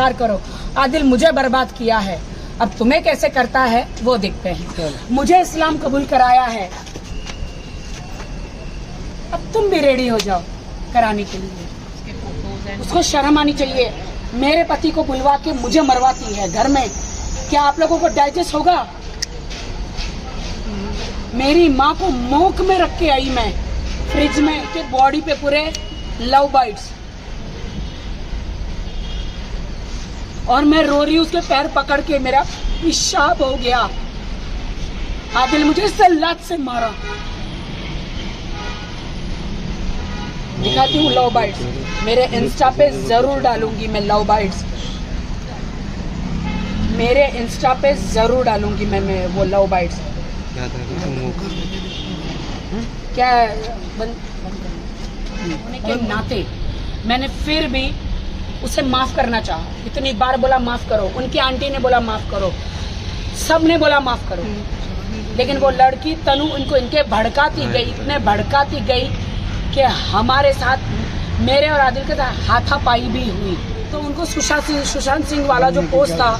इंतजार करो। आदिल मुझे बर्बाद किया है, अब तुम्हें कैसे करता है वो देखते हैं। मुझे इस्लाम कबूल कराया है, अब तुम भी रेडी हो जाओ कराने के लिए। उसको शर्म आनी चाहिए। मेरे पति को बुलवा के मुझे मरवाती है घर में। क्या आप लोगों को डाइजेस्ट होगा? मेरी माँ को मोक में रख के आई मैं फ्रिज में, के बॉडी पे पूरे लव बाइट्स, और मैं रो रही हूँ उसके पैर पकड़ के, मेरा पेशाब हो गया। आदिल मुझे इससे लात से मारा। दिखाती हूँ लव बाइट्स, मेरे इंस्टा पे जरूर डालूंगी मैं लव बाइट्स, मेरे इंस्टा पे जरूर डालूंगी मैं वो लव बाइट्स। क्या होने के नाते मैंने फिर भी उसे माफ करना चाहा। इतनी बार बोला माफ करो, उनकी आंटी ने बोला माफ करो, सब ने बोला माफ करो, लेकिन वो लड़की तनु उनको इनके भड़काती गई, इतने भड़काती गई कि हमारे साथ, मेरे और आदिल के साथ हाथापाई भी हुई। तो उनको सुशांत सिंह वाला जो पोस्ट था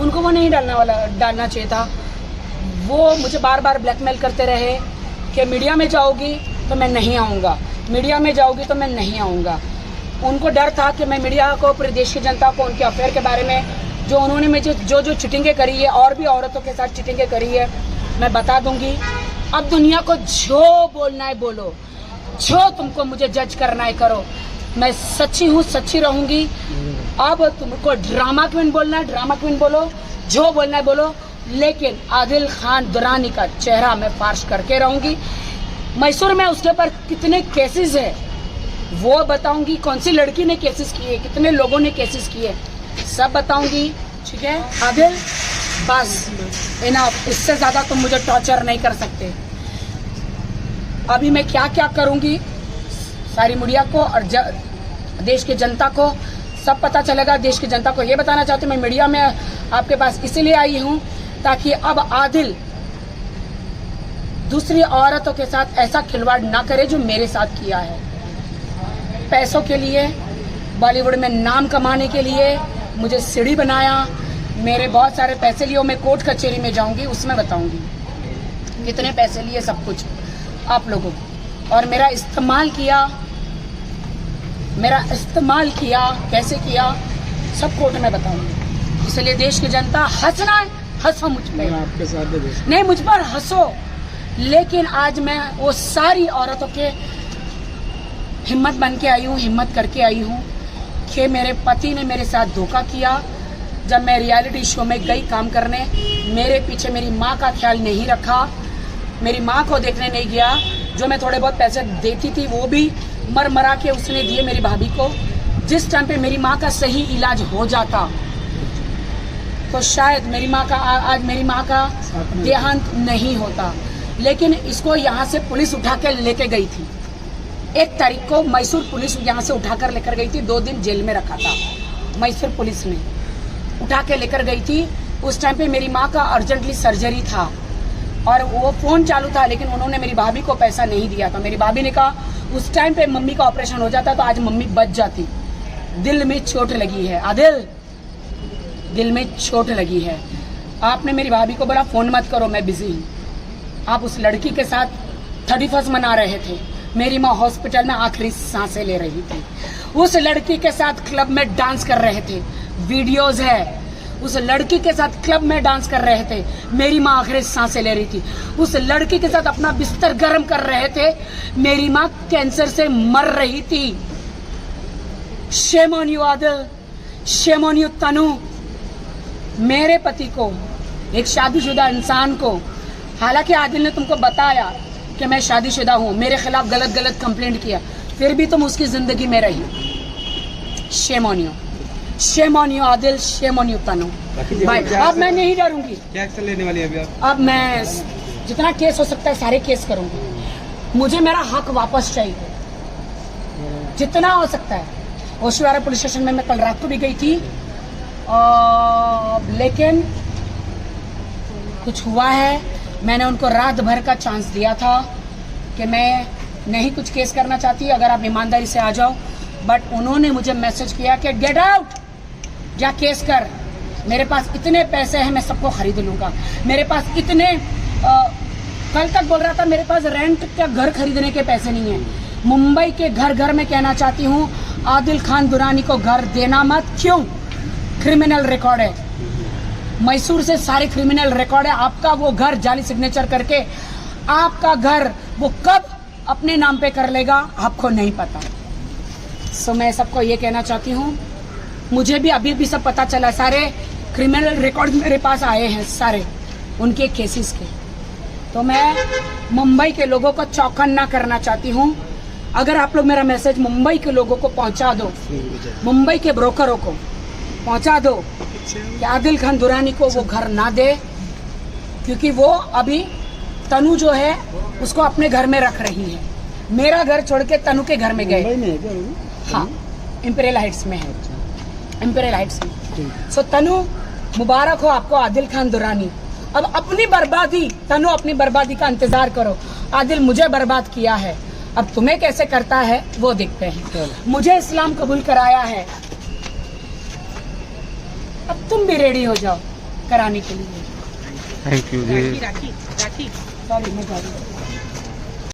उनको वो नहीं डालना चाहिए था। वो मुझे बार बार ब्लैकमेल करते रहे कि मीडिया में जाओगी तो मैं नहीं आऊँगा, मीडिया में जाओगी तो मैं नहीं आऊँगा। उनको डर था कि मैं मीडिया को, पूरे देश की जनता को उनके अफेयर के बारे में, जो उन्होंने मुझे जो चिटिंगें करी है और भी औरतों के साथ चिटिंगें करी है, मैं बता दूंगी। अब दुनिया को जो बोलना है बोलो, जो तुमको मुझे जज करना है करो, मैं सच्ची हूँ, सच्ची रहूंगी। अब तुमको ड्रामा क्वीन बोलना है ड्रामा क्वीन बोलो, जो बोलना है बोलो, लेकिन आदिल खान दुरानी का चेहरा मैं फार्श करके रहूंगी। मैसूर में उसके ऊपर कितने केसेस है वो बताऊंगी, कौन सी लड़की ने केसेस किए, कितने लोगों ने केसेस किए, सब बताऊंगी। ठीक है आदिल, बस इनफ, इससे ज्यादा तुम मुझे टॉर्चर नहीं कर सकते। अभी मैं क्या क्या करूंगी सारी मीडिया को और देश की जनता को सब पता चलेगा। देश की जनता को ये बताना चाहती हूँ, मैं मीडिया में आपके पास इसीलिए आई हूँ ताकि अब आदिल दूसरी औरतों के साथ ऐसा खिलवाड़ ना करे जो मेरे साथ किया है। पैसों के लिए, बॉलीवुड में नाम कमाने के लिए मुझे सीढ़ी बनाया, मेरे बहुत सारे पैसे लिए, मैं कोर्ट कचहरी में जाऊंगी, उसमें बताऊंगी कितने पैसे लिए, सब कुछ आप लोगों को। और मेरा इस्तेमाल किया कैसे किया सब कोर्ट में बताऊंगी। इसलिए देश की जनता हंसना है, हंसो मुझ पे, आपके साथ नहीं, मुझ पर हंसो, लेकिन आज मैं वो सारी औरतों के हिम्मत बन के आई हूँ, हिम्मत करके आई हूँ कि मेरे पति ने मेरे साथ धोखा किया। जब मैं रियलिटी शो में गई काम करने, मेरे पीछे मेरी माँ का ख्याल नहीं रखा, मेरी माँ को देखने नहीं गया। जो मैं थोड़े बहुत पैसे देती थी वो भी मरा के उसने दिए मेरी भाभी को। जिस टाइम पे मेरी माँ का सही इलाज हो जाता तो शायद मेरी माँ का आज मेरी माँ का देहांत नहीं होता। लेकिन इसको यहाँ से पुलिस उठा के लेके गई थी। 1 तारीख को मैसूर पुलिस यहाँ से उठाकर लेकर गई थी, 2 दिन जेल में रखा था। मैसूर पुलिस ने उठा के लेकर गई थी। उस टाइम पे मेरी माँ का अर्जेंटली सर्जरी था और वो फोन चालू था, लेकिन उन्होंने मेरी भाभी को पैसा नहीं दिया था। मेरी भाभी ने कहा उस टाइम पे मम्मी का ऑपरेशन हो जाता तो आज मम्मी बच जाती। दिल में चोट लगी है आदिल, दिल में चोट लगी है। आपने मेरी भाभी को बोला फोन मत करो, मैं बिजी हूँ। आप उस लड़की के साथ 31st मना रहे थे। मेरी माँ हॉस्पिटल में आखिरी सांसें ले रही थी। उस लड़की के साथ क्लब में डांस कर रहे थे, वीडियोज है। उस लड़की के साथ क्लब में डांस कर रहे थे, मेरी माँ आखिरी सांसें ले रही थी। उस लड़की के साथ अपना बिस्तर गर्म कर रहे थे, मेरी माँ कैंसर से मर रही थी। Shame on you Adil, shame on you Tanu. मेरे पति को, एक शादीशुदा इंसान को, हालांकि आदिल ने तुमको बताया कि मैं शादीशुदा हूँ, मेरे खिलाफ गलत कंप्लेंट किया, फिर भी तुम उसकी जिंदगी में रही। Shame on you, shame on you Adil, shame on you Tanu. भाई अब मैं नहीं डरूंगी। क्या एक्शन लेने वाली है अभी आप? अब मैं जितना केस हो सकता है सारे केस करूंगी। मुझे मेरा हक वापस चाहिए, जितना हो सकता है। होशियारा पुलिस स्टेशन में मैं कल रात को भी गई थी, लेकिन कुछ हुआ है। मैंने उनको रात भर का चांस दिया था कि मैं नहीं कुछ केस करना चाहती, अगर आप ईमानदारी से आ जाओ, बट उन्होंने मुझे मैसेज किया कि गेट आउट, जा केस कर, मेरे पास इतने पैसे हैं, मैं सबको खरीद लूंगा। मेरे पास इतने कल तक बोल रहा था मेरे पास रेंट का घर खरीदने के पैसे नहीं है। मुंबई के घर घर में कहना चाहती हूँ, आदिल खान दुरानी को घर देना मत। क्यों? क्रिमिनल रिकॉर्ड है, मैसूर से सारे क्रिमिनल रिकॉर्ड है। आपका वो घर जाली सिग्नेचर करके आपका घर वो कब अपने नाम पे कर लेगा आपको नहीं पता। सो मैं सबको ये कहना चाहती हूँ, मुझे भी अभी सब पता चला, सारे क्रिमिनल रिकॉर्ड मेरे पास आए हैं सारे उनके केसेस के। तो मैं मुंबई के लोगों को चौकन्ना करना चाहती हूँ। अगर आप लोग मेरा मैसेज मुंबई के लोगों को पहुँचा दो, मुंबई के ब्रोकरों को पहुँचा दो कि आदिल खान दुरानी को वो घर ना दे, क्योंकि वो अभी तनु जो है उसको अपने घर में रख रही है। मेरा घर छोड़ के तनु के घर में गए। हाँ, इंपीरियल हाइट्स में है, इंपीरियल हाइट्स में। सो तनु, मुबारक हो आपको आदिल खान दुरानी। अब अपनी बर्बादी, तनु अपनी बर्बादी का इंतजार करो। आदिल मुझे बर्बाद किया है, अब तुम्हें कैसे करता है वो देखते हैं। मुझे इस्लाम कबूल कराया है, अब तुम भी रेडी हो जाओ कराने के लिए। Thank you ji. सॉरी, मैं जा रही हूँ।